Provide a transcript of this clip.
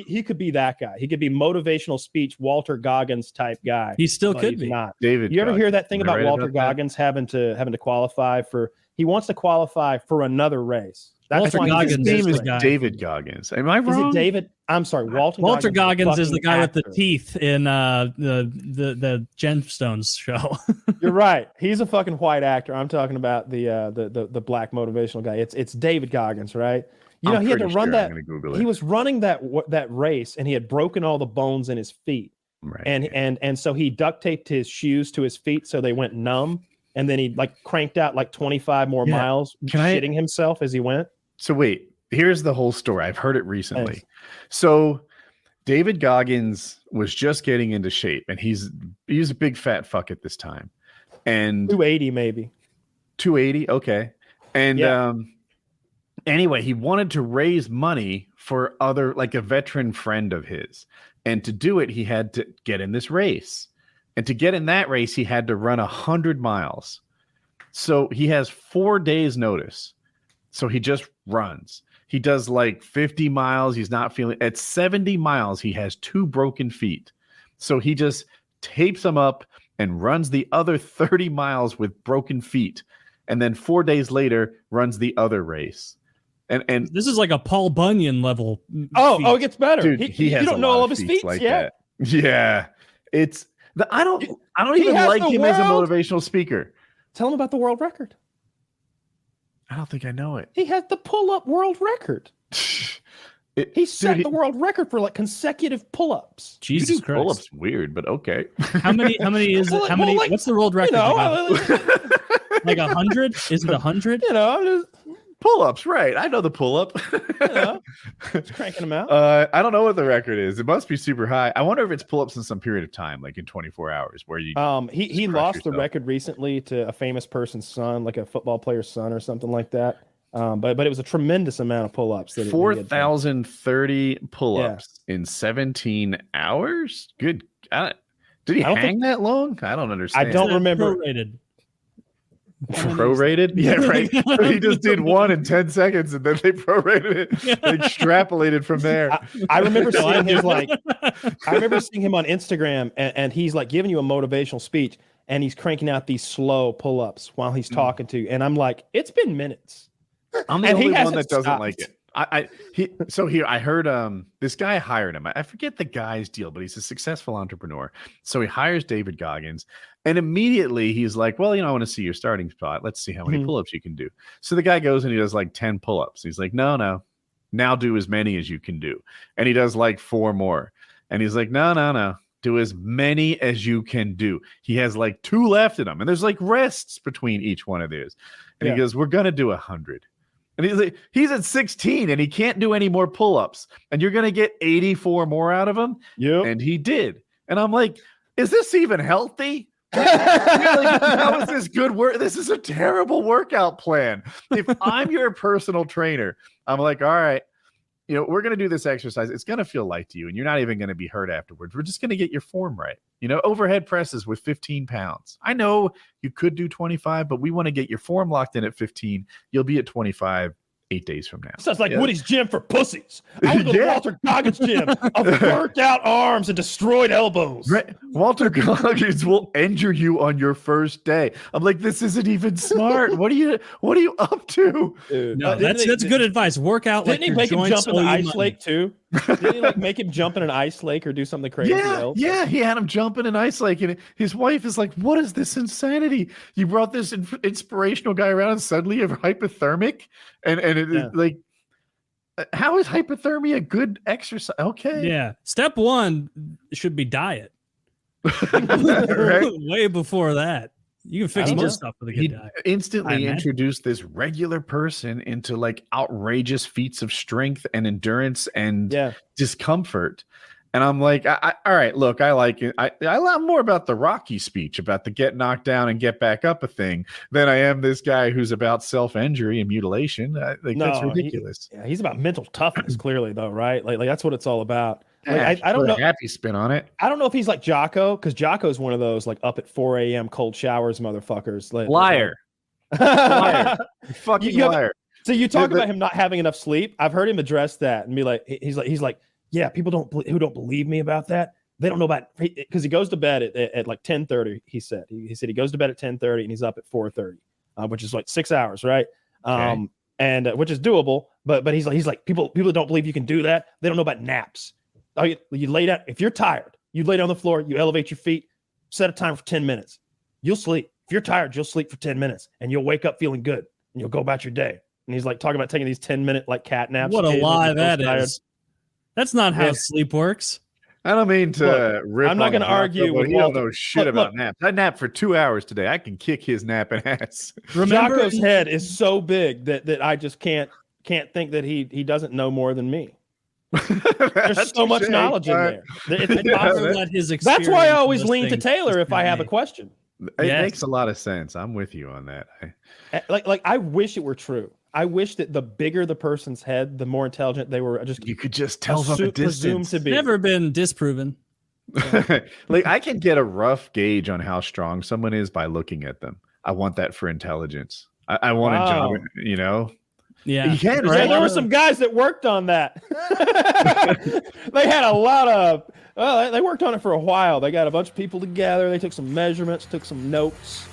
he could be that guy. He could be motivational speech, Walter Goggins type guy. He still could be. Not. David. You ever Goggins. hear that thing about Right Walter Goggins having to qualify for? He wants to qualify for another race. That's Walter why Goggins His name is guy. David Goggins. Am I wrong? Is it David? I'm sorry, Walter Goggins is the guy with the actor. teeth in the Gemstones show. You're right. He's a fucking white actor. I'm talking about the black motivational guy. It's David Goggins, right? You know, he had to run that. He was running that race, and he had broken all the bones in his feet. Right. And so he duct taped his shoes to his feet so they went numb, and then he like cranked out like 25 more miles, shitting himself as he went. So wait, here's the whole story. I've heard it recently. Thanks. So David Goggins was just getting into shape, and he's a big fat fuck at this time. And 280 maybe. 280, okay. And anyway, he wanted to raise money for like a veteran friend of his. And to do it, he had to get in this race. And to get in that race, he had to run 100 miles. So he has 4 days notice. So he just runs. He does like 50 miles. He's not feeling at 70 miles. He has 2 broken feet. So he just tapes them up and runs the other 30 miles with broken feet. And then 4 days later runs the other race. And this is like a Paul Bunyan level. Oh, it gets better. Dude, he has you don't know all of his feats like yet. That. Yeah. I don't even like him as a motivational speaker. Tell him about the world record. I don't think I know it. He has the pull-up world record. He set the world record for like consecutive pull-ups. Jesus Christ. Pull-ups weird, but okay. How many is it? How many? What's the world record? Like 100? Is it 100? You know, I'm just pull-ups, right? I know the pull-up. Just cranking them out. I don't know what the record is. It must be super high. I wonder if it's pull-ups in some period of time, like in 24 hours, where you. He lost the record recently to a famous person's son, like a football player's son or something like that. But it was a tremendous amount of pull-ups. 4,030 pull-ups in 17 hours. Good. Did he hang that long? I don't understand. I don't remember. Prorated? Yeah, right. He just did one in 10 seconds and then they prorated it. They extrapolated from there. I remember seeing his I remember seeing him on Instagram and he's like giving you a motivational speech and he's cranking out these slow pull-ups while he's talking to you. And I'm like, it's been minutes. I'm the only one that doesn't like it. I heard this guy hired him. I forget the guy's deal, but he's a successful entrepreneur. So he hires David Goggins, and immediately he's like, well, I want to see your starting spot. Let's see how many pull-ups you can do. So the guy goes and he does like 10 pull-ups. He's like, no, now do as many as you can do. And he does like 4 more. And he's like, no, do as many as you can do. He has like 2 left in him. And there's like rests between each one of these. And he goes, we're going to do 100. And he's like, he's at 16 and he can't do any more pull-ups. And you're going to get 84 more out of him. Yep. And he did. And I'm like, is this even healthy? How is this good work? This is a terrible workout plan. If I'm your personal trainer, I'm like, all right, we're going to do this exercise. It's going to feel light to you. And you're not even going to be hurt afterwards. We're just going to get your form right. Overhead presses with 15 pounds. I know you could do 25, but we want to get your form locked in at 15. You'll be at 25 8 days from now. Sounds like Woody's gym for pussies. I would go to Walter Goggins' gym of worked out arms and destroyed elbows. Right. Walter Goggins will injure you on your first day. I'm like, this isn't even smart. What are you up to? Dude, no, that's good advice. Work out. Didn't he make him jump in the ice lake too? Didn't he make him jump in an ice lake or do something crazy else? Yeah, he had him jump in an ice lake, and his wife is like, "What is this insanity? You brought this inspirational guy around, and suddenly you're hypothermic, and it is like, how is hypothermia good exercise?" Okay, yeah. Step 1 should be diet. Right? Way before that. You can fix most stuff with a good diet. Instantly introduced this regular person into like outrageous feats of strength and endurance and discomfort. And I'm like, all right, look, I like it. I learn more about the Rocky speech about the get knocked down and get back up a thing than I am this guy who's about self-injury and mutilation. That's ridiculous. He's about mental toughness, clearly, though, right? Like that's what it's all about. Like, I don't know. Happy spin on it. I don't know if he's like Jocko, because Jocko's one of those like up at 4 a.m. cold showers motherfuckers. Liar. Liar. Fucking liar. So you talk about him not having enough sleep. I've heard him address that and be like, he's like, yeah, people who don't believe me about that, they don't know about, because he goes to bed at like 10:30. He said he goes to bed at 10:30 and he's up at 4:30, which is like 6 hours, right? Okay. And which is doable, but he's like people don't believe you can do that. They don't know about naps. You lay down, if you're tired, you lay down on the floor, you elevate your feet, set a time for 10 minutes. You'll sleep. If you're tired, you'll sleep for 10 minutes and you'll wake up feeling good and you'll go about your day. And he's like talking about taking these 10-minute like cat naps. What a lie that is. That's not how sleep works. I don't mean to rip. I'm not going to argue with Walter. He don't know shit about naps. I napped for 2 hours today. I can kick his napping ass. Remember, Jocko's head is so big that I just can't think that he doesn't know more than me. There's so much knowledge in there. That's why I always lean to Taylor if I have a question. It makes a lot of sense. I'm with you on that. Like I wish it were true. I wish that the bigger the person's head, the more intelligent they were. You could just tell from a distance. To be. Never been disproven. Like I can get a rough gauge on how strong someone is by looking at them. I want that for intelligence. I want a job, you know. Yeah, you can, right? There were some guys that worked on that. They had a lot of. Well, they worked on it for a while. They got a bunch of people together. They took some measurements, took some notes.